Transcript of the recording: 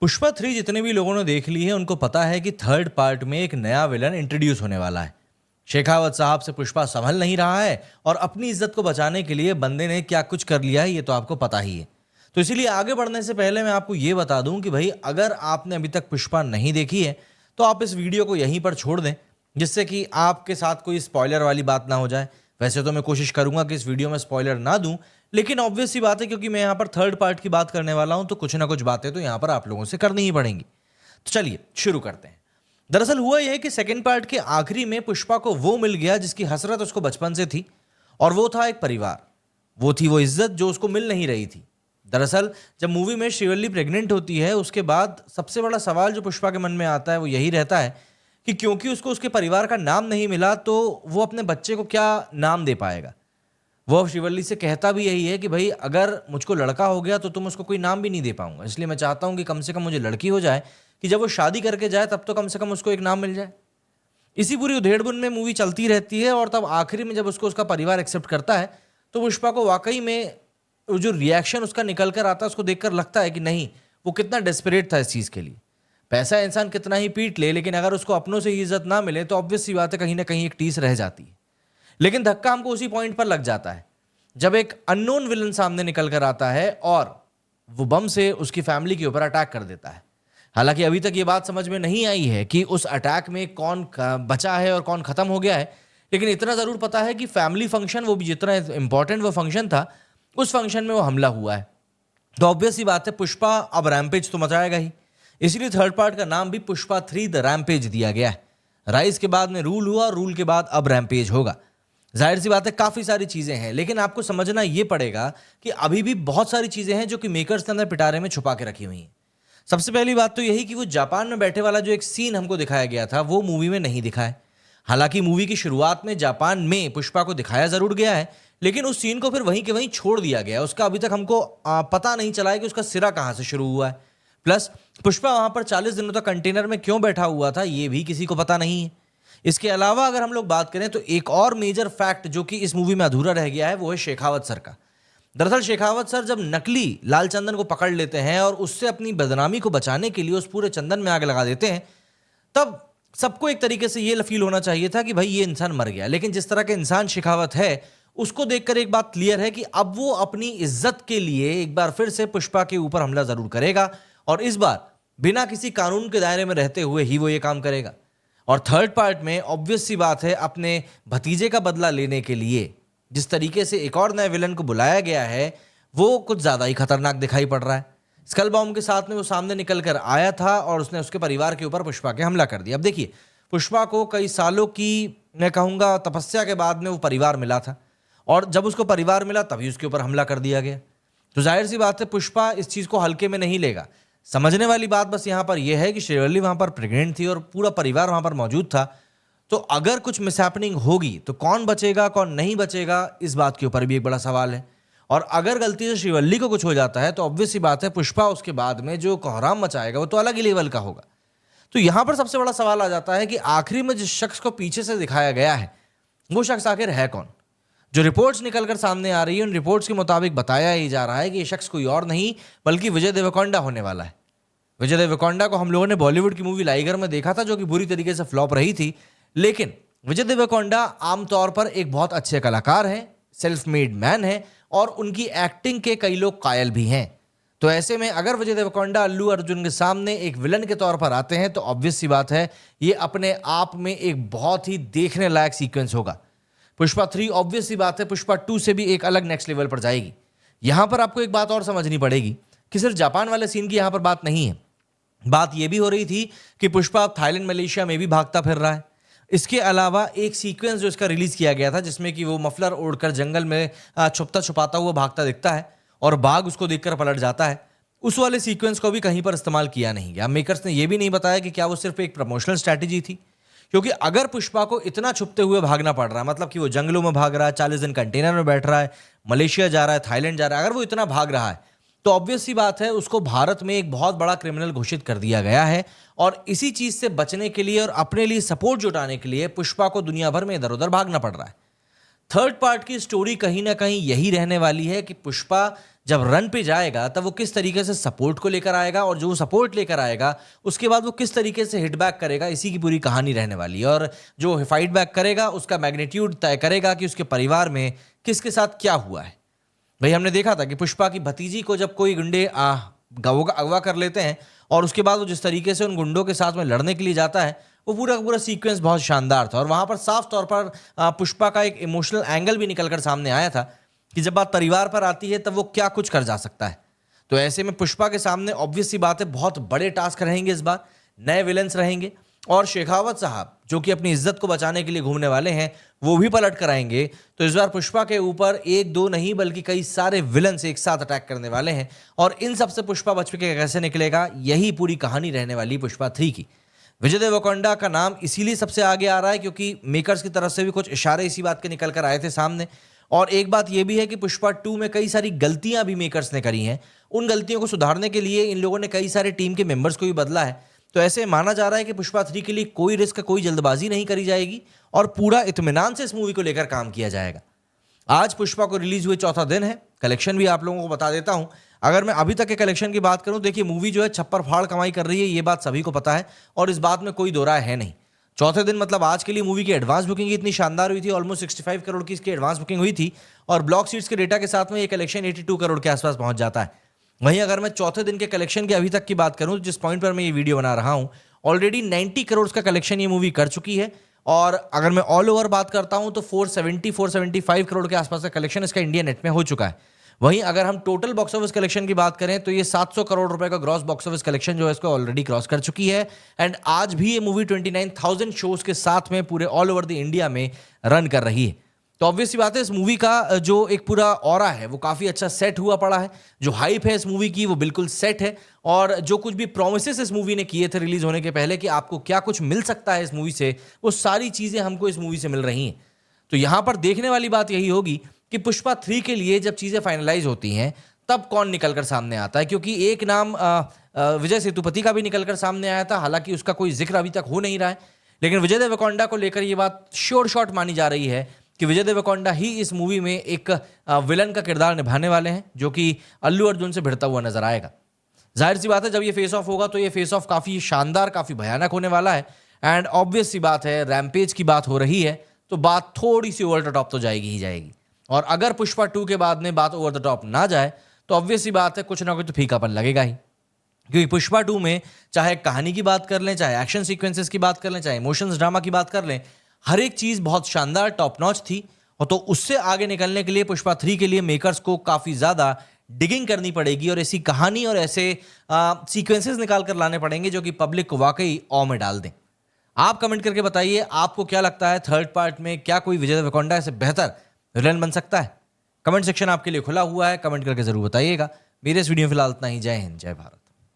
पुष्पा 3 जितने भी लोगों ने देख ली है उनको पता है कि थर्ड पार्ट में एक नया विलन इंट्रोड्यूस होने वाला है। शेखावत साहब से पुष्पा संभल नहीं रहा है और अपनी इज्जत को बचाने के लिए बंदे ने क्या कुछ कर लिया है ये तो आपको पता ही है। तो इसीलिए आगे बढ़ने से पहले मैं आपको ये बता दूं कि भाई अगर आपने अभी तक पुष्पा नहीं देखी है तो आप इस वीडियो को यहीं पर छोड़ दें, जिससे कि आपके साथ कोई स्पॉइलर वाली बात ना हो जाए। वैसे तो मैं कोशिश करूंगा कि इस वीडियो में स्पॉइलर ना दूं, लेकिन ऑब्वियस सी बात है क्योंकि मैं यहाँ पर थर्ड पार्ट की बात करने वाला हूं तो कुछ ना कुछ बातें तो यहाँ पर आप लोगों से करनी ही पड़ेंगी। तो चलिए शुरू करते हैं। दरअसल हुआ यह कि सेकंड पार्ट के आखिरी में पुष्पा को वो मिल गया जिसकी हसरत उसको बचपन से थी, और वो था एक परिवार। वो थी वो इज्जत जो उसको मिल नहीं रही थी। दरअसल जब मूवी में श्रीवल्ली प्रेग्नेंट होती है उसके बाद सबसे बड़ा सवाल जो पुष्पा के मन में आता है वो यही रहता है कि क्योंकि उसको उसके परिवार का नाम नहीं मिला तो वो अपने बच्चे को क्या नाम दे पाएगा। वो अब श्रीवल्ली से कहता भी यही है कि भाई अगर मुझको लड़का हो गया तो तुम उसको कोई नाम भी नहीं दे पाऊंगा, इसलिए मैं चाहता हूं कि कम से कम मुझे लड़की हो जाए कि जब वो शादी करके जाए तब तो कम से कम उसको एक नाम मिल जाए। इसी पूरी उधेड़बुन में मूवी चलती रहती है और तब आखिरी में जब उसको उसका परिवार एक्सेप्ट करता है तो पुष्पा को वाकई में जो रिएक्शन उसका निकल कर आता है उसको देखकर लगता है कि नहीं, वो कितना डेस्परेट था इस चीज़ के लिए। पैसा इंसान कितना ही पीट ले, लेकिन अगर उसको अपनों से ही इज्जत ना मिले तो ऑब्वियस सी बात है कहीं ना कहीं एक टीस रह जाती है। लेकिन धक्का हमको उसी पॉइंट पर लग जाता है जब एक अननोन विलन सामने निकल कर आता है और वो बम से उसकी फैमिली के ऊपर अटैक कर देता है। हालांकि अभी तक ये बात समझ में नहीं आई है कि उस अटैक में कौन बचा है और कौन खत्म हो गया है, लेकिन इतना जरूर पता है कि फैमिली फंक्शन, वो भी जितना इंपॉर्टेंट वो फंक्शन था, उस फंक्शन में वो हमला हुआ है। तो ऑब्वियस ही बात है पुष्पा अब रैम्पेज तो मचाएगा ही। इसलिए थर्ड पार्ट का नाम भी पुष्पा 3 द रैम्पेज दिया गया है। राइज के बाद में रूल हुआ और रूल के बाद अब रैम्पेज होगा। जाहिर सी बात है काफ़ी सारी चीज़ें हैं, लेकिन आपको समझना ये पड़ेगा कि अभी भी बहुत सारी चीज़ें हैं जो कि मेकर्स ने अंदर पिटारे में छुपा के रखी हुई हैं। सबसे पहली बात तो यही कि वो जापान में बैठे वाला जो एक सीन हमको दिखाया गया था वो मूवी में नहीं दिखा है। हालांकि मूवी की शुरुआत में जापान में पुष्पा को दिखाया जरूर गया है, लेकिन उस सीन को फिर वहीं के वहीं छोड़ दिया गया। उसका अभी तक हमको पता नहीं चला है कि उसका सिरा कहाँ से शुरू हुआ है। प्लस पुष्पा वहां पर 40 दिनों तक कंटेनर में क्यों बैठा हुआ था ये भी किसी को पता नहीं है। इसके अलावा अगर हम लोग बात करें तो एक और मेजर फैक्ट जो कि इस मूवी में अधूरा रह गया है वो है शेखावत सर का। दरअसल शेखावत सर जब नकली लाल चंदन को पकड़ लेते हैं और उससे अपनी बदनामी को बचाने के लिए उस पूरे चंदन में आग लगा देते हैं, तब सबको एक तरीके से ये फील होना चाहिए था कि भाई ये इंसान मर गया। लेकिन जिस तरह के इंसान शेखावत है उसको देखकर एक बात क्लियर है कि अब वो अपनी इज्जत के लिए एक बार फिर से पुष्पा के ऊपर हमला जरूर करेगा, और इस बार बिना किसी कानून के दायरे में रहते हुए ही वो ये काम करेगा। और थर्ड पार्ट में ऑब्वियस सी बात है अपने भतीजे का बदला लेने के लिए जिस तरीके से एक और नए विलन को बुलाया गया है वो कुछ ज़्यादा ही खतरनाक दिखाई पड़ रहा है। स्कल बॉम्ब के साथ में वो सामने निकल कर आया था और उसने उसके परिवार के ऊपर पुष्पा के हमला कर दिया। अब देखिए, पुष्पा को कई सालों की मैं कहूँगा तपस्या के बाद में वो परिवार मिला था, और जब उसको परिवार मिला तभी उसके ऊपर हमला कर दिया गया। तो जाहिर सी बात है पुष्पा इस चीज़ को हल्के में नहीं लेगा। समझने वाली बात बस यहाँ पर यह है कि श्रीवल्ली वहाँ पर प्रेग्नेंट थी और पूरा परिवार वहाँ पर मौजूद था, तो अगर कुछ मिसहैपनिंग होगी तो कौन बचेगा कौन नहीं बचेगा इस बात के ऊपर भी एक बड़ा सवाल है। और अगर गलती से श्रीवल्ली को कुछ हो जाता है तो ऑब्वियस सी बात है पुष्पा उसके बाद में जो कोहराम मचाएगा वो तो अलग ही लेवल का होगा। तो यहाँ पर सबसे बड़ा सवाल आ जाता है कि आखिरी में जिस शख्स को पीछे से दिखाया गया है वो शख्स आखिर है कौन। जो रिपोर्ट्स निकलकर सामने आ रही है उन रिपोर्ट्स के मुताबिक बताया ही जा रहा है कि ये शख्स कोई और नहीं बल्कि विजय देवरकोंडा होने वाला है। विजय देवरकोंडा को हम लोगों ने बॉलीवुड की मूवी लाइगर में देखा था जो कि बुरी तरीके से फ्लॉप रही थी, लेकिन विजय देवरकोंडा आमतौर पर एक बहुत अच्छे कलाकार हैं, सेल्फ मेड मैन हैं, और उनकी एक्टिंग के कई लोग कायल भी हैं। तो ऐसे में अगर विजय देवरकोंडा अल्लू अर्जुन के सामने एक विलन के तौर पर आते हैं तो ऑब्वियस सी बात है ये अपने आप में एक बहुत ही देखने लायक सीक्वेंस होगा। पुष्पा 3 ऑब्वियस सी बात है पुष्पा 2 से भी एक अलग नेक्स्ट लेवल पर जाएगी। यहां पर आपको एक बात और समझनी पड़ेगी कि सिर्फ जापान वाले सीन की यहां पर बात नहीं है। बात यह भी हो रही थी कि पुष्पा थाईलैंड मलेशिया में भी भागता फिर रहा है। इसके अलावा एक सीक्वेंस जो इसका रिलीज किया गया था जिसमें कि वो मफलर ओढ़कर जंगल में छुपता छुपाता हुआ भागता दिखता है और बाघ उसको देखकर पलट जाता है, उस वाले सीक्वेंस को भी कहीं पर इस्तेमाल किया नहीं गया। मेकर्स ने यह भी नहीं बताया कि क्या वो सिर्फ एक प्रमोशनल स्ट्रैटेजी थी, क्योंकि अगर पुष्पा को इतना छुपते हुए भागना पड़ रहा है, मतलब कि वो जंगलों में भाग रहा है, 40 दिन कंटेनर में बैठ रहा है, मलेशिया जा रहा है, थाईलैंड जा रहा है, अगर वो इतना भाग रहा है तो ऑब्वियस सी बात है उसको भारत में एक बहुत बड़ा क्रिमिनल घोषित कर दिया गया है। और इसी चीज से बचने के लिए और अपने लिए सपोर्ट जुटाने के लिए पुष्पा को दुनिया भर में इधर उधर भागना पड़ रहा है। थर्ड पार्ट की स्टोरी कहीं ना कहीं यही रहने वाली है कि पुष्पा जब रन पे जाएगा तब वो किस तरीके से सपोर्ट को लेकर आएगा, और जो सपोर्ट लेकर आएगा उसके बाद वो किस तरीके से हिट बैक करेगा, इसी की पूरी कहानी रहने वाली है। और जो फाइट बैक करेगा उसका मैग्नीट्यूड तय करेगा कि उसके परिवार में किसके साथ क्या हुआ है। भाई हमने देखा था कि पुष्पा की भतीजी को जब कोई गुंडे अगवा कर लेते हैं और उसके बाद वो जिस तरीके से उन गुंडों के साथ में लड़ने के लिए जाता है, वो पूरा का पूरा सीक्वेंस बहुत शानदार था। और वहां पर साफ तौर पर पुष्पा का एक इमोशनल एंगल भी निकलकर सामने आया था कि जब बात परिवार पर आती है तब वो क्या कुछ कर जा सकता है। तो ऐसे में पुष्पा के सामने ऑब्वियस सी बात है बहुत बड़े टास्क रहेंगे इस बार, नए विलन्स रहेंगे, और शेखावत साहब जो कि अपनी इज्जत को बचाने के लिए घूमने वाले हैं वो भी पलट कर आएंगे। तो इस बार पुष्पा के ऊपर एक दो नहीं बल्कि कई सारे विलन्स एक साथ अटैक करने वाले हैं, और इन सबसे पुष्पा बच के कैसे निकलेगा, यही पूरी कहानी रहने वाली पुष्पा 3 की। विजय देवरकोंडा का नाम इसीलिए सबसे आगे आ रहा है क्योंकि मेकर्स की तरफ से भी कुछ इशारे इसी बात के निकल कर आए थे सामने। और एक बात यह भी है कि पुष्पा 2 में कई सारी गलतियां भी मेकर्स ने करी हैं, उन गलतियों को सुधारने के लिए इन लोगों ने कई सारे टीम के मेंबर्स को भी बदला है। तो ऐसे माना जा रहा है कि पुष्पा 3 के लिए कोई रिस्क, कोई जल्दबाजी नहीं करी जाएगी और पूरा इत्मीनान से इस मूवी को लेकर काम किया जाएगा। आज पुष्पा को रिलीज हुए चौथा दिन है। कलेक्शन भी आप लोगों को बता देता हूं। अगर मैं अभी तक के कलेक्शन की बात करूं, देखिए मूवी जो है छप्पर फाड़ कमाई कर रही है, ये बात सभी को पता है और इस बात में कोई दो राय है नहीं। चौथे दिन मतलब आज के लिए मूवी की एडवांस बुकिंग इतनी शानदार हुई थी, ऑलमोस्ट 65 करोड़ की इसकी एडवांस बुकिंग हुई थी, और ब्लॉक सीट्स के डेटा के साथ में ये कलेक्शन 82 करोड़ के आसपास पहुंच जाता है। वहीं अगर मैं चौथे दिन के कलेक्शन के अभी तक की बात करूं, जिस पॉइंट पर मैं ये वीडियो बना रहा हूं, ऑलरेडी 90 करोड़ का कलेक्शन ये मूवी कर चुकी है। और अगर मैं ऑल ओवर बात करता हूं तो 475 करोड़ के आसपास का कलेक्शन इसका इंडिया नेट में हो चुका है। वहीं अगर हम टोटल बॉक्स ऑफिस कलेक्शन की बात करें तो ये 700 करोड़ रुपए का ग्रॉस बॉक्स ऑफिस कलेक्शन जो है इसको ऑलरेडी क्रॉस कर चुकी है। एंड आज भी ये मूवी 29,000 शोज के साथ में पूरे ऑल ओवर द इंडिया में रन कर रही है। तो ऑब्वियस सी बात है, इस मूवी का जो एक पूरा ऑरा है वो काफी अच्छा सेट हुआ पड़ा है। जो हाइप है इस मूवी की वो बिल्कुल सेट है, और जो कुछ भी प्रोमिसेस इस मूवी ने किए थे रिलीज होने के पहले कि आपको क्या कुछ मिल सकता है इस मूवी से, वो सारी चीजें हमको इस मूवी से मिल रही हैं। तो यहां पर देखने वाली बात यही होगी कि पुष्पा 3 के लिए जब चीजें फाइनलाइज होती हैं तब कौन निकलकर सामने आता है। क्योंकि एक नाम विजय सेतुपति का भी निकलकर सामने आया था, हालांकि उसका कोई जिक्र अभी तक हो नहीं रहा है, लेकिन विजय देवरकोंडा को लेकर यह बात श्योर शॉट मानी जा रही है कि विजय देवरकोंडा ही इस मूवी में एक विलन का किरदार निभाने वाले हैं, जो कि अल्लू अर्जुन से भिड़ता हुआ नजर आएगा। जाहिर सी बात है, जब ये फेस ऑफ होगा तो ये फेस ऑफ काफी शानदार, काफी भयानक होने वाला है। एंड ऑब्वियस सी बात है, रैम्पेज की बात हो रही है तो बात थोड़ी सी ओवर द टॉप तो जाएगी ही जाएगी। और अगर पुष्पा 2 के बाद में बात ओवर द टॉप ना जाए तो ऑब्वियस सी बात है कुछ ना कुछ तो फीकापन लगेगा ही। क्योंकि पुष्पा 2 में चाहे कहानी की बात कर लें, चाहे एक्शन सीक्वेंसेस की बात कर लें, चाहे इमोशंस ड्रामा की बात कर लें, हर एक चीज बहुत शानदार टॉप नॉच थी। और तो उससे आगे निकलने के लिए पुष्पा 3 के लिए मेकर्स को काफी ज्यादा डिगिंग करनी पड़ेगी और ऐसी कहानी और ऐसे सीक्वेंसेस निकाल कर लाने पड़ेंगे जो कि पब्लिक को वाकई ऑ में डाल दें। आप कमेंट करके बताइए आपको क्या लगता है, थर्ड पार्ट में क्या कोई विजय देवरकोंडा से बेहतर विलन बन सकता है? कमेंट सेक्शन आपके लिए खुला हुआ है, कमेंट करके जरूर बताइएगा। मेरे इस वीडियो में फिलहाल इतना ही। जय हिंद, जय भारत।